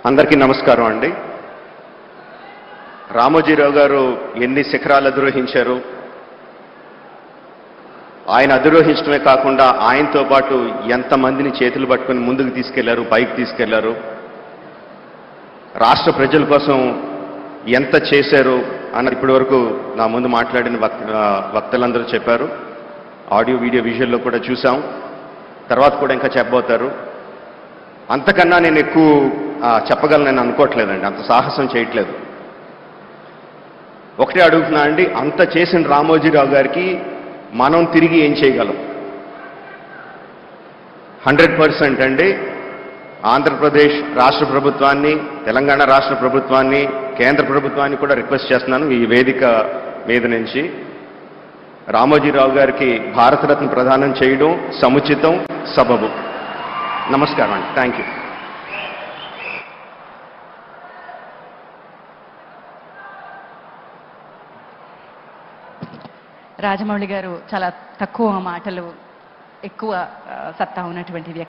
అందరికీ నమస్కారం అండి. రామోజీరావు గారు ఎన్ని శిఖరాలు అధిరోహించారు, ఆయన అధిరోహించడమే కాకుండా ఆయనతో పాటు ఎంతమందిని చేతులు పట్టుకొని ముందుకు తీసుకెళ్లారు, పైకి తీసుకెళ్లారు, రాష్ట్ర ప్రజల కోసం ఎంత చేశారు అన్నది ఇప్పటి వరకు నా ముందు మాట్లాడిన వక్తలందరూ చెప్పారు. ఆడియో వీడియో విజువల్లో కూడా చూసాం, తర్వాత కూడా ఇంకా చెప్పబోతారు. అంతకన్నా నేను ఎక్కువ చెప్పగలను అనుకోవట్లేదండి, అంత సాహసం చేయట్లేదు. ఒకటే అడుగుతున్నా అండి, అంత చేసిన రామోజీరావు గారికి మనం తిరిగి ఏం చేయగలం? 100% అండి. ఆంధ్రప్రదేశ్ రాష్ట్ర ప్రభుత్వాన్ని, తెలంగాణ రాష్ట్ర ప్రభుత్వాన్ని, కేంద్ర ప్రభుత్వాన్ని కూడా రిక్వెస్ట్ చేస్తున్నాను ఈ వేదిక మీద నుంచి, రామోజీరావు గారికి భారతరత్న ప్రదానం చేయడం సముచితం, సబబు. నమస్కారం అండి. Thank you. రాజమౌళి గారు చాలా తక్కువ మాటలు, ఎక్కువ సత్తా ఉన్నటువంటి వ్యక్తి.